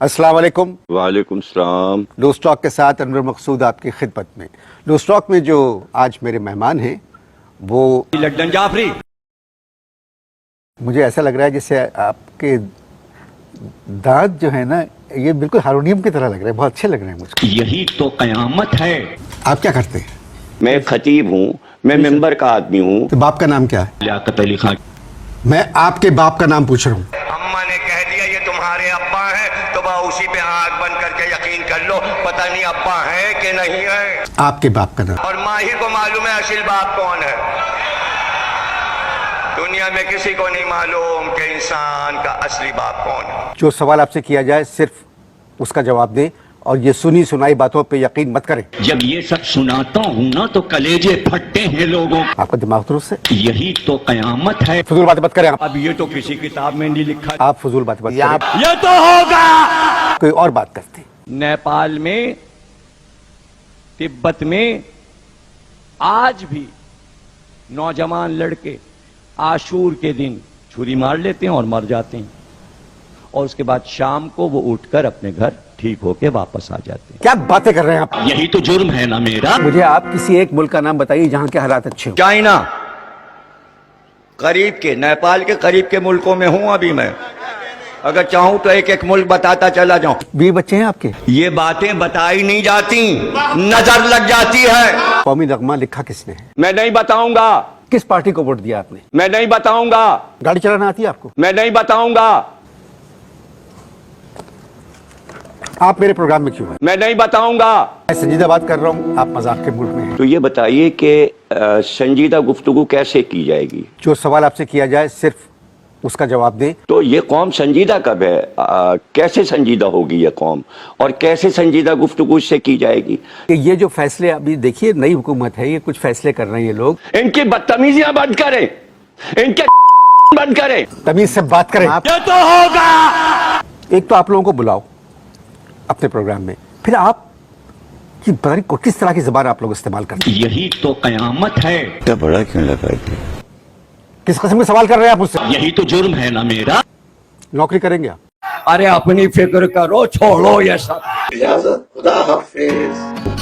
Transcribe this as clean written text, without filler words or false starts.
अस्सलाम वालेकुम। वालेकुम सलाम। न्यूज़ टॉक के साथ अनवर मकसूद आपकी खिदमत में। न्यूज़ टॉक में जो आज मेरे मेहमान हैं वो लड्डन जाफरी। मुझे ऐसा लग रहा है जैसे आपके दांत जो है ना ये बिल्कुल हारमोनियम की तरह लग रहे हैं, बहुत अच्छे लग रहे हैं मुझको। यही तो कयामत है। आप क्या करते हैं? मैं खतीब हूँ, मैं मेंबर का आदमी हूँ। तो बाप का नाम क्या है? लियाकत अली खान। मैं आपके बाप का नाम पूछ रहा हूँ। अम्मा ने कह दिया ये तुम्हारे अब्बा हैं तो बस उसी पे आंख बंद करके यकीन कर लो, पता नहीं अब्बा है कि नहीं है। आपके बाप का नाम? और माहिर को मालूम है असल बाप कौन है। दुनिया में किसी को नहीं मालूम कि इंसान का असली बाप कौन है। जो सवाल आपसे किया जाए सिर्फ उसका जवाब दें और ये सुनी सुनाई बातों पे यकीन मत करें। जब ये सब सुनाता हूँ ना तो कलेजे फटते हैं लोगों। आपका दिमाग दुरुस्त है? यही तो कयामत है। फजूल बातें मत करें आप। अब ये तो किसी किताब में नहीं लिखा। आप फजूल बातें मत करें। ये तो होगा। कोई और बात करते हैं। नेपाल में, तिब्बत में आज भी नौजवान लड़के आशूर के दिन छुरी मार लेते हैं और मर जाते हैं, और उसके बाद शाम को वो उठकर अपने घर ठीक होके वापस आ जाते हैं। क्या बातें कर रहे हैं आप? यही तो जुर्म है ना मेरा। मुझे आप किसी एक मुल्क का नाम बताइए जहां के हालात अच्छे हो। चाइना, करीब के नेपाल के करीब के मुल्कों में हूं अभी मैं। अगर चाहूं तो एक एक मुल्क बताता चला जाऊं। बीवी बच्चे हैं आपके? ये बातें बताई नहीं जाती, नजर लग जाती है। कौमी नगमा लिखा किसने है? मैं नहीं बताऊंगा। किस पार्टी को वोट दिया आपने? मैं नहीं बताऊंगा। गाड़ी चलाना आती है आपको? मैं नहीं बताऊंगा। आप मेरे प्रोग्राम में क्यों हैं? मैं नहीं बताऊंगा। मैं संजीदा बात कर रहा हूं, आप मजाक के मूड में हैं। तो ये बताइए कि संजीदा गुफ्तगू कैसे की जाएगी? जो सवाल आपसे किया जाए सिर्फ उसका जवाब दें। तो ये कौम संजीदा कब है? कैसे संजीदा होगी ये कौम, और कैसे संजीदा गुफ्तगू इससे की जाएगी? कि ये जो फैसले अभी देखिए, नई हुकूमत है, ये कुछ फैसले कर रहे हैं ये लोग। इनकी बदतमीजियां बंद करें, इनके बंद करें। तमीज से बात करें। ये तो होगा। एक तो आप लोगों को बुलाओ अपने प्रोग्राम में, फिर आप कि पता नहीं किस तरह की जबान आप लोग इस्तेमाल करते हैं। यही तो कयामत है। क्या बड़ा क्यों लगा? किस किस्म के सवाल कर रहे हैं आप मुझसे? यही तो जुर्म है ना मेरा। नौकरी करेंगे आप? अरे अपनी फिक्र करो, छोड़ो ये सब। इजाजत, खुदा हाफिज।